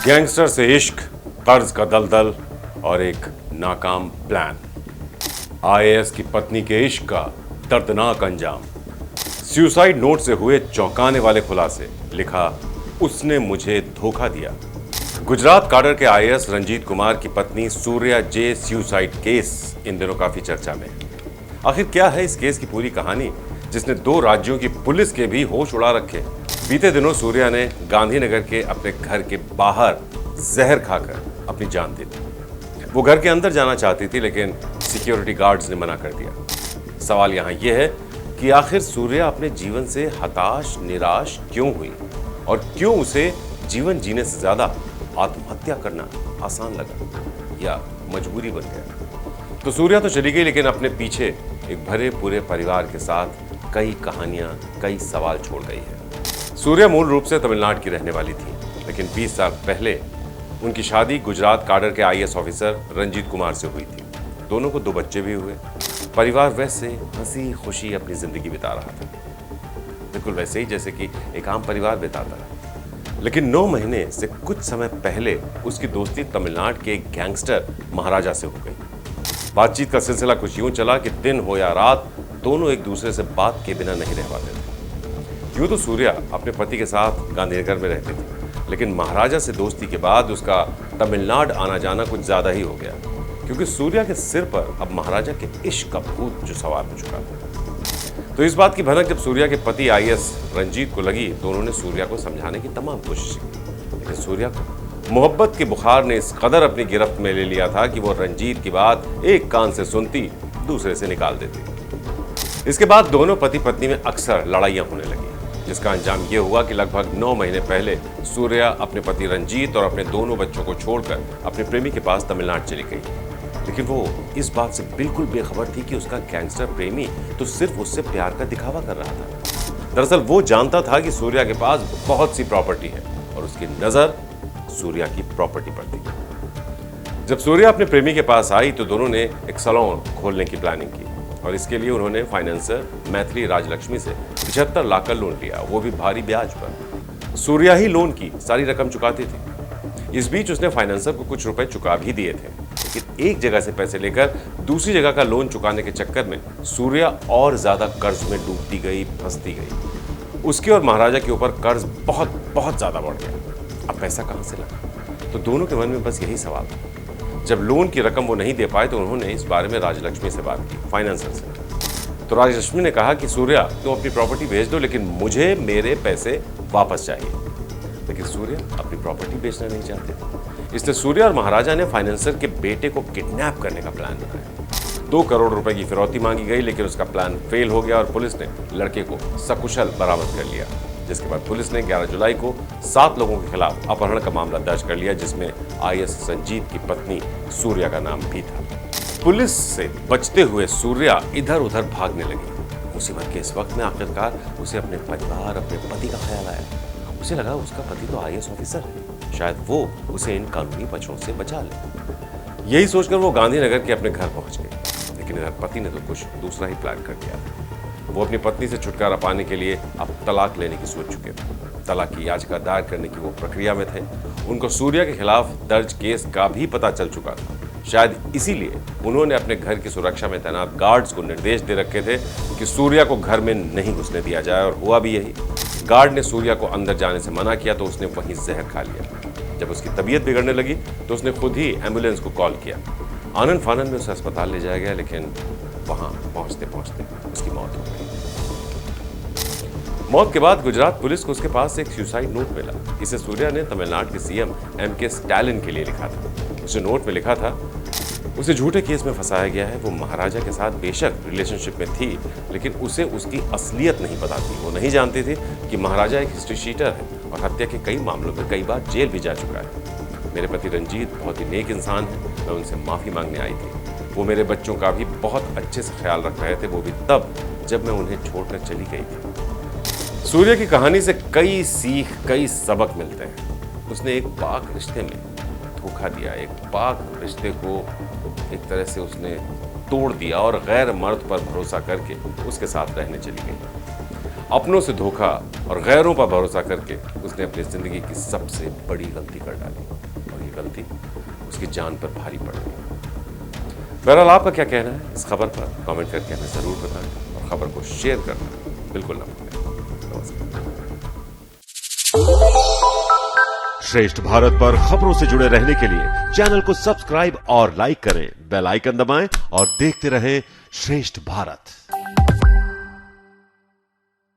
Gangster से इश्क, कर्ज का दलदल और एक नाकाम प्लान। आईएएस की पत्नी के इश्क का दर्दनाक अंजाम। सुसाइड नोट से हुए चौंकाने वाले खुलासे। लिखा, उसने मुझे धोखा दिया। गुजरात काडर के आईएएस रंजीत कुमार की पत्नी सूर्या जे सुसाइड केस इन दिनों काफी चर्चा में है। आखिर क्या है इस केस की पूरी कहानी, जिसने 2 राज्यों की पुलिस के भी होश उड़ा रखे। बीते दिनों सूर्या ने गांधीनगर के अपने घर के बाहर जहर खाकर अपनी जान दे दी। वो घर के अंदर जाना चाहती थी, लेकिन सिक्योरिटी गार्ड्स ने मना कर दिया। सवाल यहाँ यह है कि आखिर सूर्या अपने जीवन से हताश निराश क्यों हुई और क्यों उसे जीवन जीने से ज्यादा आत्महत्या करना आसान लगा या मजबूरी बन गया। तो सूर्या तो चली गई, लेकिन अपने पीछे एक भरे पूरे परिवार के साथ कई कहानियां, कई सवाल छोड़ गई है। सूर्या मूल रूप से तमिलनाडु की रहने वाली थी, लेकिन 20 साल पहले उनकी शादी गुजरात काडर के आईएएस ऑफिसर रंजीत कुमार से हुई थी। दोनों को 2 बच्चे भी हुए। परिवार वैसे हंसी खुशी अपनी जिंदगी बिता रहा था, बिल्कुल वैसे ही जैसे कि एक आम परिवार बिताता है। लेकिन 9 महीने से कुछ समय पहले उसकी दोस्ती तमिलनाडु के एक गैंगस्टर महाराजा से हो गई। बातचीत का सिलसिला कुछ यूं चला कि दिन हो या रात दोनों एक दूसरे से बात के बिना नहीं रह पाते थे। यूं तो सूर्या अपने पति के साथ गांधीनगर में रहती थी, लेकिन महाराजा से दोस्ती के बाद उसका तमिलनाडु आना जाना कुछ ज्यादा ही हो गया, क्योंकि सूर्या के सिर पर अब महाराजा के इश्क का भूत जो सवार हो चुका था। तो इस बात की भनक जब सूर्या के पति आईएएस रंजीत को लगी तो उन्होंने सूर्या को समझाने की तमाम कोशिश की, लेकिन सूर्या को मोहब्बत के बुखार ने इस कदर अपनी गिरफ्त में ले लिया था कि वो रंजीत की बात एक कान से सुनती, दूसरे से निकाल देती। इसके बाद दोनों पति पत्नी में अक्सर लड़ाइयां होने लगी, जिसका अंजाम यह हुआ कि लगभग 9 महीने पहले सूर्या अपने पति रंजीत और अपने दोनों बच्चों को छोड़कर अपने प्रेमी के पास तमिलनाडु चली गई। लेकिन वो इस बात से बिल्कुल बेखबर थी कि उसका गैंगस्टर प्रेमी तो सिर्फ उससे प्यार का दिखावा कर रहा था। दरअसल वो जानता था कि सूर्या के पास बहुत सी प्रॉपर्टी है और उसकी नजर सूर्या की प्रॉपर्टी पर थी। जब सूर्या अपने प्रेमी के पास आई तो दोनों ने एक सैलून खोलने की प्लानिंग की और इसके लिए उन्होंने फाइनेंसर मैथिली राजलक्ष्मी से 75 लाख का लोन लिया, वो भी भारी ब्याज पर। सूर्या ही लोन की सारी रकम चुकाती थी। इस बीच उसने फाइनेंसर को कुछ रुपए चुका भी दिए थे, लेकिन एक जगह से पैसे लेकर दूसरी जगह का लोन चुकाने के चक्कर में सूर्या और ज्यादा कर्ज में डूबती गई, फंसती गई। उसके और महाराजा के ऊपर कर्ज बहुत बहुत ज्यादा बढ़ गया। अब पैसा कहां से लाना? तो दोनों के मन में बस यही सवाल था। जब लोन की रकम वो नहीं दे पाए तो उन्होंने इस बारे में राजलक्ष्मी से बात की, फाइनेंसर से। तो राजलक्ष्मी ने कहा कि सूर्या तुम अपनी प्रॉपर्टी भेज दो, लेकिन मुझे मेरे पैसे वापस चाहिए। लेकिन सूर्या अपनी प्रॉपर्टी बेचना नहीं चाहते, इसलिए सूर्या और महाराजा ने फाइनेंसर के बेटे को किडनैप करने का प्लान बनाया। 2 करोड़ रुपए की फिरौती मांगी गई, लेकिन उसका प्लान फेल हो गया और पुलिस ने लड़के को सकुशल बरामद कर लिया। जिसके बाद पुलिस ने 11 जुलाई को 7 लोगों के खिलाफ अपहरण का मामला दर्ज कर लिया, जिसमें आईएएस रंजीत की पत्नी सूर्या का नाम भी था। पुलिस से बचते हुए सूर्या इधर उधर भागने लगी। मुसीबत के इस वक्त में आखिरकार उसे अपने परिवार, अपने पति का ख्याल आया। उसे लगा उसका पति तो आईएएस ऑफिसर है, शायद वो उसे इन कानूनी बच्चों से बचा ले। यही सोचकर वो गांधीनगर के अपने घर पहुंच गई, लेकिन इधर पति ने तो कुछ दूसरा ही प्लान कर दिया। वो अपनी पत्नी से छुटकारा पाने के लिए अब तलाक लेने की सोच चुके थे। तलाक की याचिका दायर करने की वो प्रक्रिया में थे। उनको सूर्या के खिलाफ दर्ज केस का भी पता चल चुका था। शायद इसीलिए उन्होंने अपने घर की सुरक्षा में तैनात गार्ड्स को निर्देश दे रखे थे कि सूर्या को घर में नहीं घुसने दिया जाए, और हुआ भी यही। गार्ड ने सूर्या को अंदर जाने से मना किया तो उसने वहीं जहर खा लिया। जब उसकी तबीयत बिगड़ने लगी तो उसने खुद ही एम्बुलेंस को कॉल किया। आनंद फानंद में उसे अस्पताल ले जाया गया, लेकिन वहां पहुंचते पहुंचते उसकी मौत हो गई। मौत के बाद गुजरात पुलिस को उसके पास एक सुसाइड नोट मिला। इसे सूर्या ने तमिलनाडु के सीएम एमके स्टालिन के लिए लिखा था। उसे नोट में लिखा था, उसे झूठे केस में फंसाया गया है। वो महाराजा के साथ बेशक रिलेशनशिप में थी, लेकिन उसे उसकी असलियत नहीं पता थी। वो नहीं जानती थी कि महाराजा एक हिस्ट्री शीटर है और हत्या के कई मामलों में कई बार जेल भी जा चुका है। मेरे पति रंजीत बहुत ही नेक इंसान है, मैं उनसे माफी मांगने आई थी। वो मेरे बच्चों का भी बहुत अच्छे से ख्याल रख रहे थे, वो भी तब जब मैं उन्हें छोड़कर चली गई थी। सूर्या की कहानी से कई सीख, कई सबक मिलते हैं। उसने एक पाक रिश्ते में धोखा दिया, एक पाक रिश्ते को एक तरह से उसने तोड़ दिया और गैर मर्द पर भरोसा करके उसके साथ रहने चली गई। अपनों से धोखा और गैरों पर भरोसा करके उसने अपनी जिंदगी की सबसे बड़ी गलती कर डाली और ये गलती उसकी जान पर भारी पड़ गई। बहरहाल आपका क्या कहना है इस खबर पर कमेंट करके हमें जरूर बताएं और खबर को शेयर करना बिल्कुल ना भूलें। नमस्कार। श्रेष्ठ भारत पर खबरों से जुड़े रहने के लिए चैनल को सब्सक्राइब और लाइक करें, बेल आइकन दबाएं और देखते रहें श्रेष्ठ भारत।